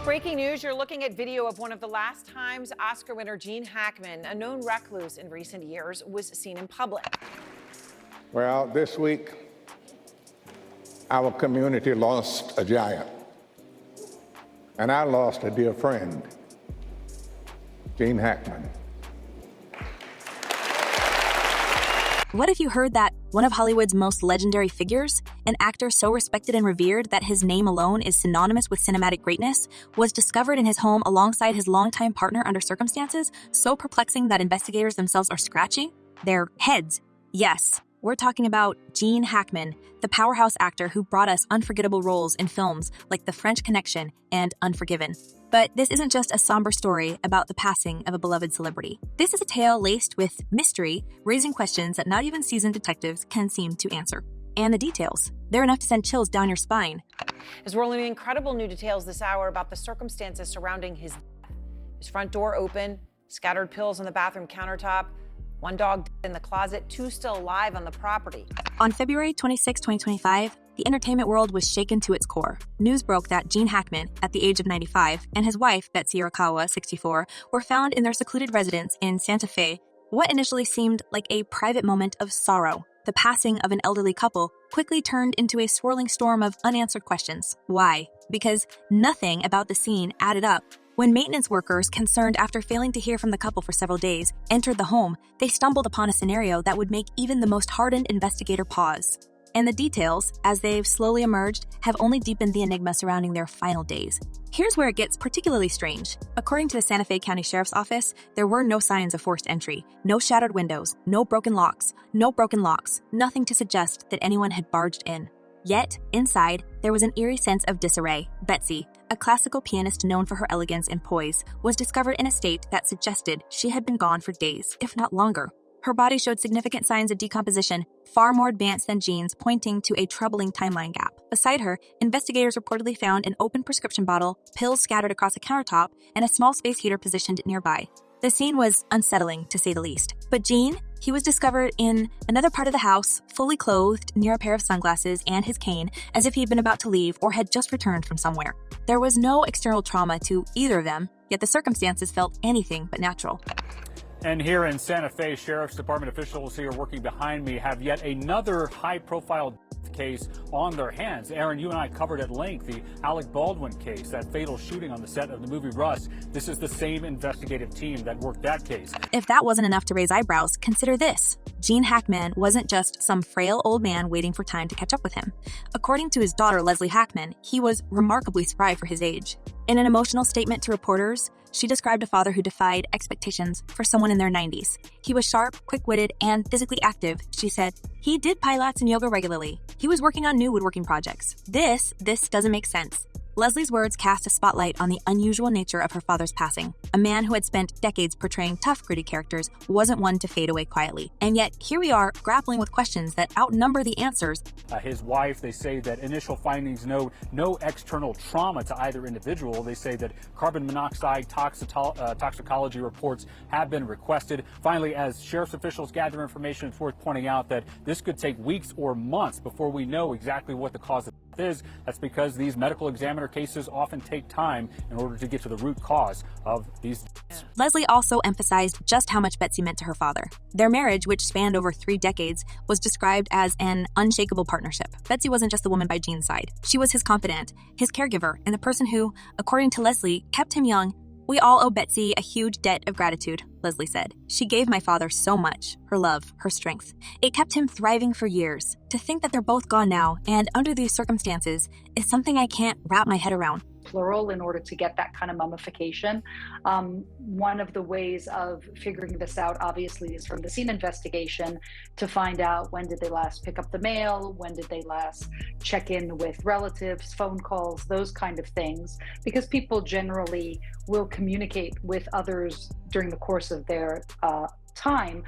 Breaking news, you're looking at video of one of the last times Oscar winner Gene Hackman, a known recluse in recent years, was seen in public. Well, this week, our community lost a giant, and I lost a dear friend, Gene Hackman. What if you heard that one of Hollywood's most legendary figures, an actor so respected and revered that his name alone is synonymous with cinematic greatness, was discovered in his home alongside his longtime partner under circumstances so perplexing that investigators themselves are scratching their heads? Yes, we're talking about Gene Hackman, the powerhouse actor who brought us unforgettable roles in films like The French Connection and Unforgiven. But this isn't just a somber story about the passing of a beloved celebrity. This is a tale laced with mystery, raising questions that not even seasoned detectives can seem to answer. And the details, they're enough to send chills down your spine. As we're learning incredible new details this hour about the circumstances surrounding his death. His front door open, scattered pills on the bathroom countertop, one dog in the closet, two still alive on the property. On February 26, 2025, the entertainment world was shaken to its core. News broke that Gene Hackman, at the age of 95, and his wife, Betsy Arakawa, 64, were found in their secluded residence in Santa Fe. What initially seemed like a private moment of sorrow, the passing of an elderly couple, quickly turned into a swirling storm of unanswered questions. Why? Because nothing about the scene added up. When maintenance workers, concerned after failing to hear from the couple for several days, entered the home, they stumbled upon a scenario that would make even the most hardened investigator pause. And the details, as they've slowly emerged, have only deepened the enigma surrounding their final days. Here's where it gets particularly strange. According to the Santa Fe County Sheriff's Office, there were no signs of forced entry, no shattered windows, no broken locks, nothing to suggest that anyone had barged in. Yet, inside, there was an eerie sense of disarray. Betsy, a classical pianist known for her elegance and poise, was discovered in a state that suggested she had been gone for days, if not longer. Her body showed significant signs of decomposition, far more advanced than Gene's, pointing to a troubling timeline gap. Beside her, investigators reportedly found an open prescription bottle, pills scattered across a countertop, and a small space heater positioned nearby. The scene was unsettling, to say the least. But Gene, he was discovered in another part of the house, fully clothed, near a pair of sunglasses and his cane, as if he'd been about to leave or had just returned from somewhere. There was no external trauma to either of them, yet the circumstances felt anything but natural. And here in Santa Fe, Sheriff's Department officials here working behind me have yet another high-profile case on their hands. Aaron, you and I covered at length the Alec Baldwin case, that fatal shooting on the set of the movie Rust. This is the same investigative team that worked that case. If that wasn't enough to raise eyebrows, consider this. Gene Hackman wasn't just some frail old man waiting for time to catch up with him. According to his daughter, Leslie Hackman, he was remarkably spry for his age. In an emotional statement to reporters, she described a father who defied expectations for someone in their 90s. He was sharp, quick-witted, and physically active, she said. He did pilates and yoga regularly. He was working on new woodworking projects. This doesn't make sense. Leslie's words cast a spotlight on the unusual nature of her father's passing. A man who had spent decades portraying tough, gritty characters wasn't one to fade away quietly. And yet, here we are, grappling with questions that outnumber the answers. His wife, they say that initial findings note no external trauma to either individual. They say that carbon monoxide toxicology reports have been requested. Finally, as sheriff's officials gather information, it's worth pointing out that this could take weeks or months before we know exactly what the cause of death is. That's because these medical examiner cases often take time in order to get to the root cause of these deaths. Leslie also emphasized just how much Betsy meant to her father. Their marriage, which spanned over 3 decades, was described as an unshakable partnership. Betsy wasn't just the woman by Gene's side. She was his confidant, his caregiver, and the person who, according to Leslie, kept him young. "We all owe Betsy a huge debt of gratitude," Leslie said. "She gave my father so much, her love, her strength. It kept him thriving for years. To think that they're both gone now, and under these circumstances, is something I can't wrap my head around." Plural in order to get that kind of mummification. One of the ways of figuring this out, obviously, is from the scene investigation to find out when did they last pick up the mail, when did they last check in with relatives, phone calls, those kind of things, because people generally will communicate with others during the course of their time.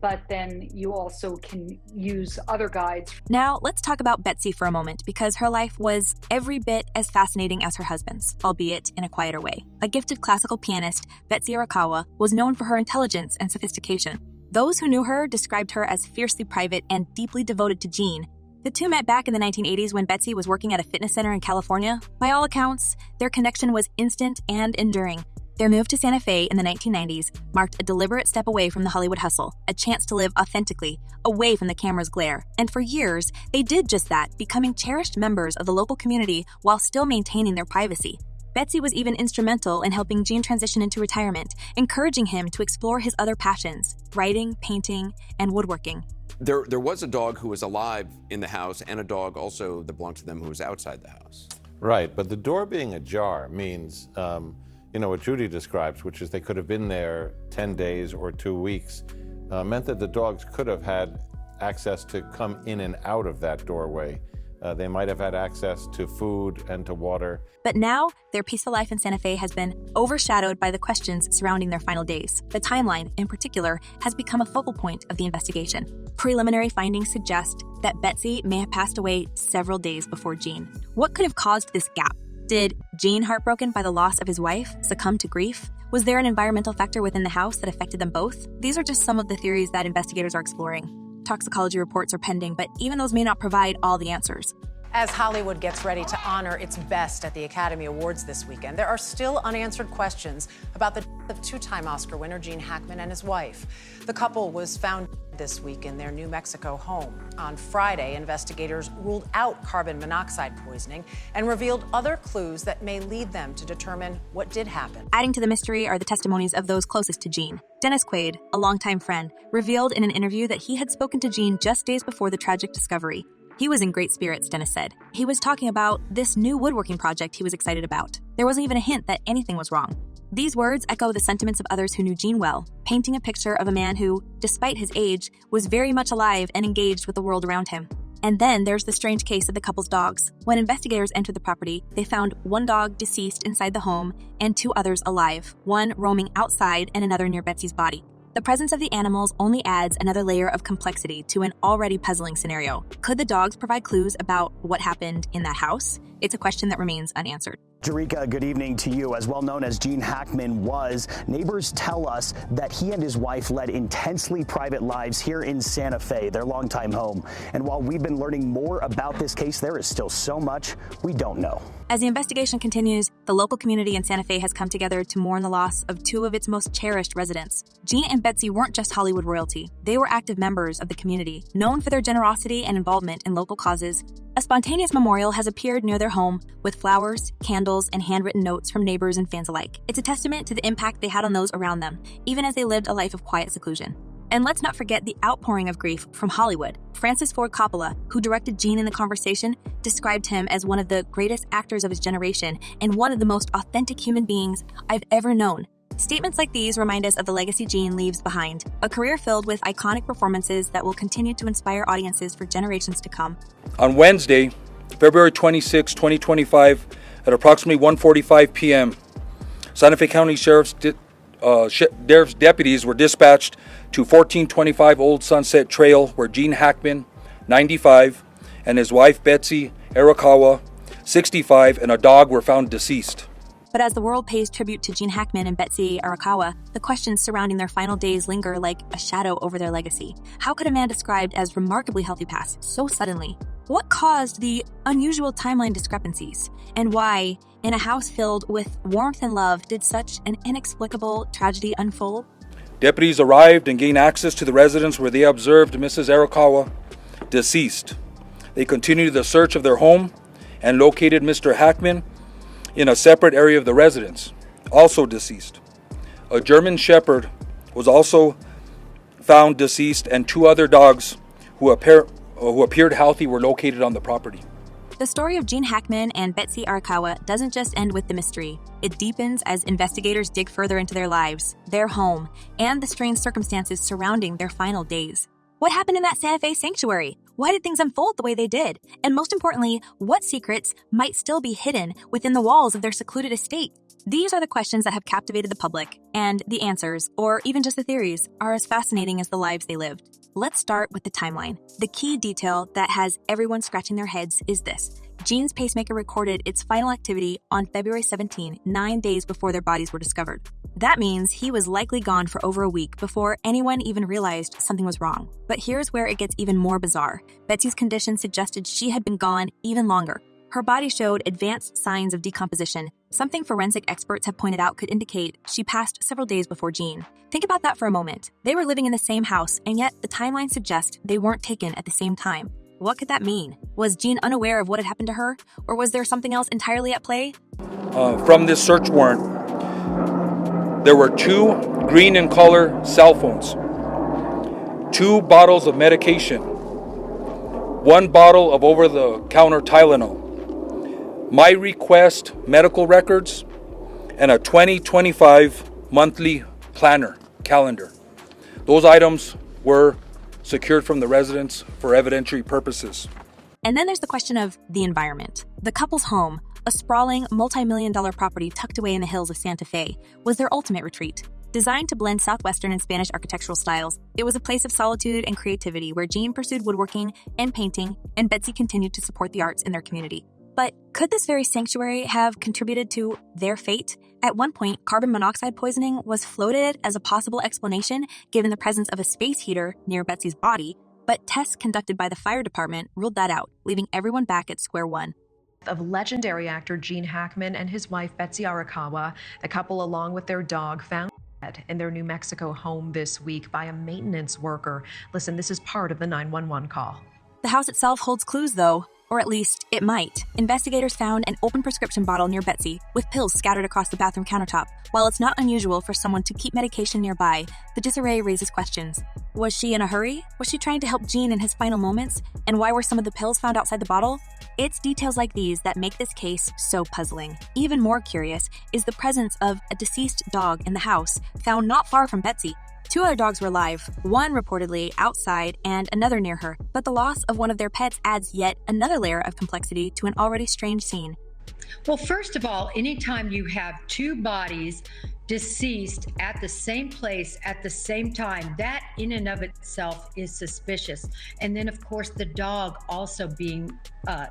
But then you also can use other guides. Now, let's talk about Betsy for a moment, because her life was every bit as fascinating as her husband's, albeit in a quieter way. A gifted classical pianist, Betsy Arakawa was known for her intelligence and sophistication. Those who knew her described her as fiercely private and deeply devoted to Gene. The two met back in the 1980s when Betsy was working at a fitness center in California. By all accounts, their connection was instant and enduring. Their move to Santa Fe in the 1990s marked a deliberate step away from the Hollywood hustle, a chance to live authentically, away from the camera's glare. And for years, they did just that, becoming cherished members of the local community while still maintaining their privacy. Betsy was even instrumental in helping Gene transition into retirement, encouraging him to explore his other passions, writing, painting, and woodworking. There was a dog who was alive in the house and a dog also that belonged to them who was outside the house. Right, but the door being ajar means, what Judy describes, which is they could have been there 10 days or 2 weeks, meant that the dogs could have had access to come in and out of that doorway. They might have had access to food and to water. But now, their peaceful life in Santa Fe has been overshadowed by the questions surrounding their final days. The timeline, in particular, has become a focal point of the investigation. Preliminary findings suggest that Betsy may have passed away several days before Gene. What could have caused this gap? Did Gene, heartbroken by the loss of his wife, succumb to grief? Was there an environmental factor within the house that affected them both? These are just some of the theories that investigators are exploring. Toxicology reports are pending, but even those may not provide all the answers. As Hollywood gets ready to honor its best at the Academy Awards this weekend, there are still unanswered questions about the death of two-time Oscar winner Gene Hackman and his wife. The couple was found this week in their New Mexico home. On Friday, investigators ruled out carbon monoxide poisoning and revealed other clues that may lead them to determine what did happen. Adding to the mystery are the testimonies of those closest to Gene. Dennis Quaid, a longtime friend, revealed in an interview that he had spoken to Gene just days before the tragic discovery. He was in great spirits, Dennis said. He was talking about this new woodworking project he was excited about. There wasn't even a hint that anything was wrong. These words echo the sentiments of others who knew Gene well, painting a picture of a man who, despite his age, was very much alive and engaged with the world around him. And then there's the strange case of the couple's dogs. When investigators entered the property, they found one dog deceased inside the home and two others alive, one roaming outside and another near Betsy's body. The presence of the animals only adds another layer of complexity to an already puzzling scenario. Could the dogs provide clues about what happened in that house? It's a question that remains unanswered. Jerika, good evening to you. As well known as Gene Hackman was, neighbors tell us that he and his wife led intensely private lives here in Santa Fe, their longtime home. And while we've been learning more about this case, there is still so much we don't know. As the investigation continues, the local community in Santa Fe has come together to mourn the loss of two of its most cherished residents. Gene and Betsy weren't just Hollywood royalty. They were active members of the community, known for their generosity and involvement in local causes. A spontaneous memorial has appeared near their home with flowers, candles, and handwritten notes from neighbors and fans alike. It's a testament to the impact they had on those around them, even as they lived a life of quiet seclusion. And let's not forget the outpouring of grief from Hollywood. Francis Ford Coppola, who directed Gene in The Conversation, described him as one of the greatest actors of his generation and one of the most authentic human beings I've ever known. Statements like these remind us of the legacy Gene leaves behind, a career filled with iconic performances that will continue to inspire audiences for generations to come. On Wednesday, February 26, 2025, at approximately 1:45 p.m., Santa Fe County Sheriff's deputies were dispatched to 1425 Old Sunset Trail, where Gene Hackman, 95, and his wife Betsy Arakawa, 65, and a dog were found deceased. But as the world pays tribute to Gene Hackman and Betsy Arakawa, the questions surrounding their final days linger like a shadow over their legacy. How could a man described as remarkably healthy pass so suddenly? What caused the unusual timeline discrepancies? And why, in a house filled with warmth and love, did such an inexplicable tragedy unfold? Deputies arrived and gained access to the residence where they observed Mrs. Arakawa deceased. They continued the search of their home and located Mr. Hackman in a separate area of the residence, also deceased. A German Shepherd was also found deceased, and two other dogs who appeared healthy were located on the property. The story of Gene Hackman and Betsy Arakawa doesn't just end with the mystery. It deepens as investigators dig further into their lives, their home, and the strange circumstances surrounding their final days. What happened in that Santa Fe sanctuary? Why did things unfold the way they did? And most importantly, what secrets might still be hidden within the walls of their secluded estate? These are the questions that have captivated the public, and the answers, or even just the theories, are as fascinating as the lives they lived. Let's start with the timeline. The key detail that has everyone scratching their heads is this. Jean's pacemaker recorded its final activity on February 17, 9 days before their bodies were discovered. That means he was likely gone for over a week before anyone even realized something was wrong. But here's where it gets even more bizarre. Betsy's condition suggested she had been gone even longer. Her body showed advanced signs of decomposition, something forensic experts have pointed out could indicate she passed several days before Jean. Think about that for a moment. They were living in the same house, and yet the timeline suggests they weren't taken at the same time. What could that mean? Was Jean unaware of what had happened to her? Or was there something else entirely at play? From this search warrant, there were 2 green in color cell phones, 2 bottles of medication, 1 bottle of over-the-counter Tylenol, my request medical records, and a 2025 monthly planner calendar. Those items were secured from the residence for evidentiary purposes. And then there's the question of the environment. The couple's home, a sprawling, multi-million-dollar property tucked away in the hills of Santa Fe, was their ultimate retreat. Designed to blend Southwestern and Spanish architectural styles, it was a place of solitude and creativity where Jean pursued woodworking and painting, and Betsy continued to support the arts in their community. But could this very sanctuary have contributed to their fate? At one point, carbon monoxide poisoning was floated as a possible explanation given the presence of a space heater near Betsy's body, but tests conducted by the fire department ruled that out, leaving everyone back at square one. Of legendary actor Gene Hackman and his wife Betsy Arakawa, the couple along with their dog found dead in their New Mexico home this week by a maintenance worker. Listen, this is part of the 911 call. The house itself holds clues, though. Or at least, it might. Investigators found an open prescription bottle near Betsy, with pills scattered across the bathroom countertop. While it's not unusual for someone to keep medication nearby, the disarray raises questions. Was she in a hurry? Was she trying to help Gene in his final moments? And why were some of the pills found outside the bottle? It's details like these that make this case so puzzling. Even more curious is the presence of a deceased dog in the house, found not far from Betsy. 2 other dogs were alive, one reportedly outside and another near her, but the loss of one of their pets adds yet another layer of complexity to an already strange scene. Well, first of all, anytime you have 2 bodies deceased at the same place at the same time, that in and of itself is suspicious. And then, of course, the dog also being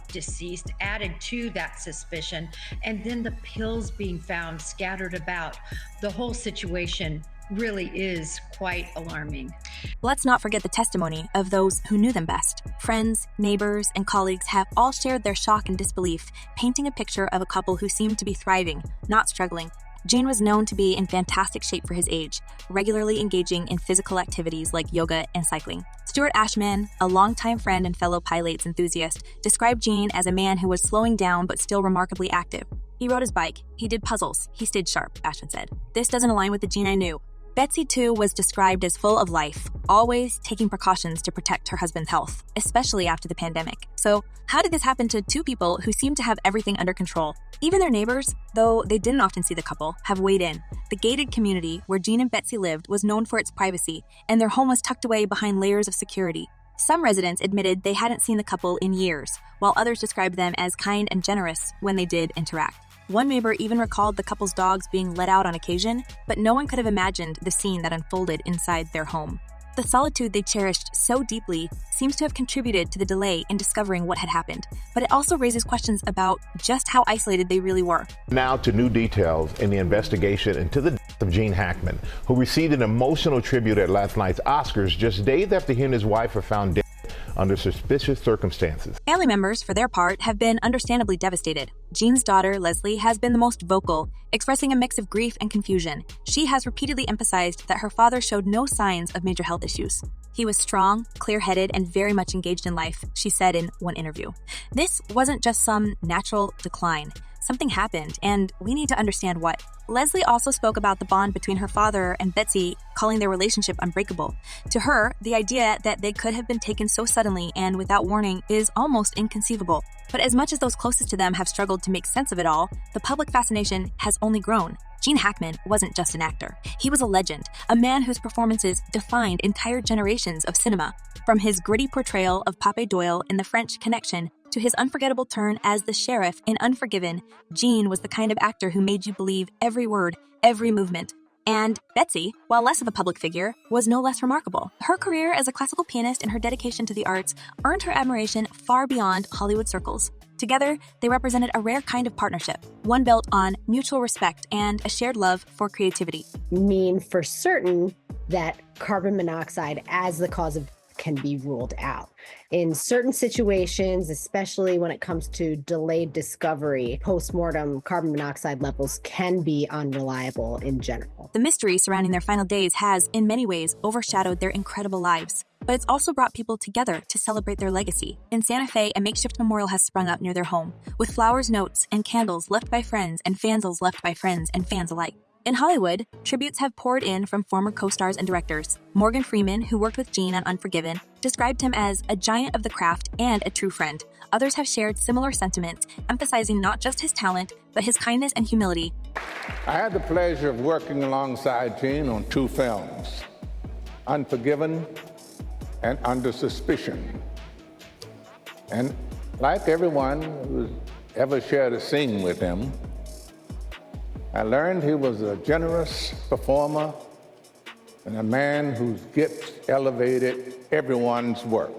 deceased added to that suspicion. And then the pills being found scattered about. The whole situation really is quite alarming. Let's not forget the testimony of those who knew them best. Friends, neighbors, and colleagues have all shared their shock and disbelief, painting a picture of a couple who seemed to be thriving, not struggling. Gene was known to be in fantastic shape for his age, regularly engaging in physical activities like yoga and cycling. Stuart Ashman, a longtime friend and fellow pilates enthusiast, described Gene as a man who was slowing down but still remarkably active. He rode his bike, he did puzzles, he stayed sharp, Ashman said. This doesn't align with the Gene I knew. Betsy, too, was described as full of life, always taking precautions to protect her husband's health, especially after the pandemic. So, how did this happen to 2 people who seemed to have everything under control? Even their neighbors, though they didn't often see the couple, have weighed in. The gated community where Gene and Betsy lived was known for its privacy, and their home was tucked away behind layers of security. Some residents admitted they hadn't seen the couple in years, while others described them as kind and generous when they did interact. One neighbor even recalled the couple's dogs being let out on occasion, but no one could have imagined the scene that unfolded inside their home. The solitude they cherished so deeply seems to have contributed to the delay in discovering what had happened, but it also raises questions about just how isolated they really were. Now to new details in the investigation into the death of Gene Hackman, who received an emotional tribute at last night's Oscars just days after he and his wife were found dead under suspicious circumstances. Family members, for their part, have been understandably devastated. Gene's daughter, Leslie, has been the most vocal, expressing a mix of grief and confusion. She has repeatedly emphasized that her father showed no signs of major health issues. He was strong, clear-headed, and very much engaged in life, she said in one interview. This wasn't just some natural decline. Something happened, and we need to understand what. Leslie also spoke about the bond between her father and Betsy, calling their relationship unbreakable. To her, the idea that they could have been taken so suddenly and without warning is almost inconceivable. But as much as those closest to them have struggled to make sense of it all, the public fascination has only grown. Gene Hackman wasn't just an actor. He was a legend, a man whose performances defined entire generations of cinema. From his gritty portrayal of Pape Doyle in The French Connection to his unforgettable turn as the sheriff in Unforgiven, Gene was the kind of actor who made you believe every word, every movement. And Betsy, while less of a public figure, was no less remarkable. Her career as a classical pianist and her dedication to the arts earned her admiration far beyond Hollywood circles. Together, they represented a rare kind of partnership, one built on mutual respect and a shared love for creativity. Mean for certain that carbon monoxide as the cause of can be ruled out. In certain situations, especially when it comes to delayed discovery, post-mortem carbon monoxide levels can be unreliable in general. The mystery surrounding their final days has, in many ways, overshadowed their incredible lives. But it's also brought people together to celebrate their legacy. In Santa Fe, a makeshift memorial has sprung up near their home, with flowers, notes, and candles left by friends and fanzels left by friends and fans alike. In Hollywood, tributes have poured in from former co-stars and directors. Morgan Freeman, who worked with Gene on Unforgiven, described him as a giant of the craft and a true friend. Others have shared similar sentiments, emphasizing not just his talent, but his kindness and humility. I had the pleasure of working alongside Gene on 2 films, Unforgiven and Under Suspicion. And like everyone who's ever shared a scene with him, I learned he was a generous performer and a man whose gifts elevated everyone's work.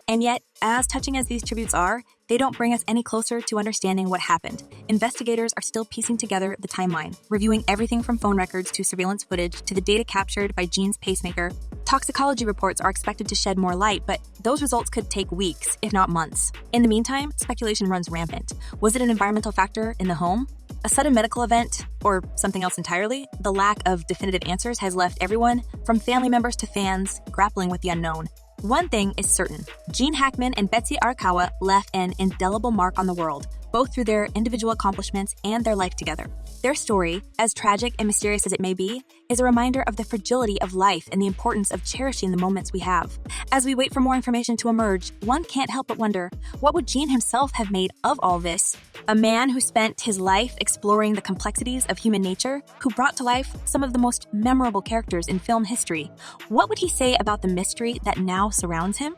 And yet, as touching as these tributes are, they don't bring us any closer to understanding what happened. Investigators are still piecing together the timeline, reviewing everything from phone records to surveillance footage to the data captured by Gene's pacemaker. Toxicology reports are expected to shed more light, but those results could take weeks, if not months. In the meantime, speculation runs rampant. Was it an environmental factor in the home? A sudden medical event, or something else entirely? The lack of definitive answers has left everyone, from family members to fans, grappling with the unknown. One thing is certain. Gene Hackman and Betsy Arakawa left an indelible mark on the world, both through their individual accomplishments and their life together. Their story, as tragic and mysterious as it may be, is a reminder of the fragility of life and the importance of cherishing the moments we have. As we wait for more information to emerge, one can't help but wonder, what would Gene himself have made of all this? A man who spent his life exploring the complexities of human nature, who brought to life some of the most memorable characters in film history. What would he say about the mystery that now surrounds him?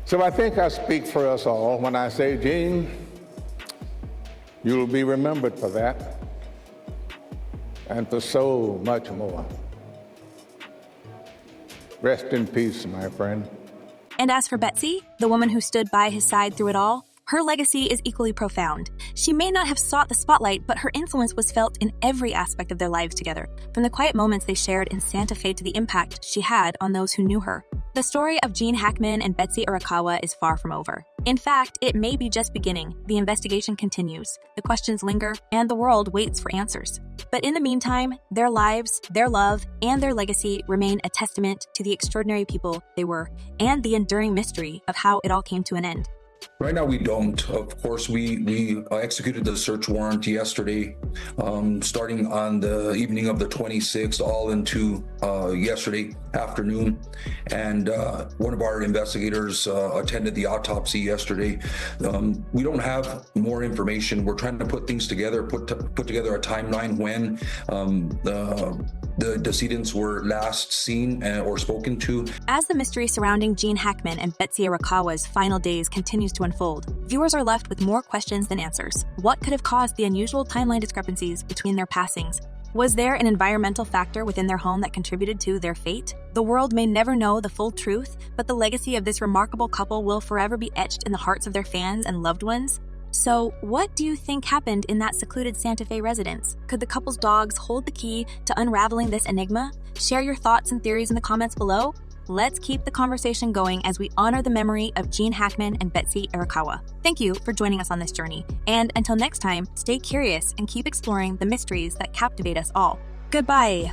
So I think I speak for us all when I say, Gene, you'll be remembered for that and for so much more. Rest in peace, my friend. And as for Betsy, the woman who stood by his side through it all, her legacy is equally profound. She may not have sought the spotlight, but her influence was felt in every aspect of their lives together, from the quiet moments they shared in Santa Fe to the impact she had on those who knew her. The story of Gene Hackman and Betsy Arakawa is far from over. In fact, it may be just beginning. The investigation continues, the questions linger, and the world waits for answers. But in the meantime, their lives, their love, and their legacy remain a testament to the extraordinary people they were, and the enduring mystery of how it all came to an end. Right now, we don't. Of course, we executed the search warrant yesterday, starting on the evening of the 26th, all into yesterday afternoon. And one of our investigators attended the autopsy yesterday. We don't have more information. We're trying to put things together, put together a timeline when the decedents were last seen or spoken to. As the mystery surrounding Gene Hackman and Betsy Arakawa's final days continues to unfold, viewers are left with more questions than answers. What could have caused the unusual timeline discrepancies between their passings? Was there an environmental factor within their home that contributed to their fate? The world may never know the full truth, but the legacy of this remarkable couple will forever be etched in the hearts of their fans and loved ones. So, what do you think happened in that secluded Santa Fe residence? Could the couple's dogs hold the key to unraveling this enigma? Share your thoughts and theories in the comments below. Let's keep the conversation going as we honor the memory of Gene Hackman and Betsy Arakawa. Thank you for joining us on this journey. And until next time, stay curious and keep exploring the mysteries that captivate us all. Goodbye.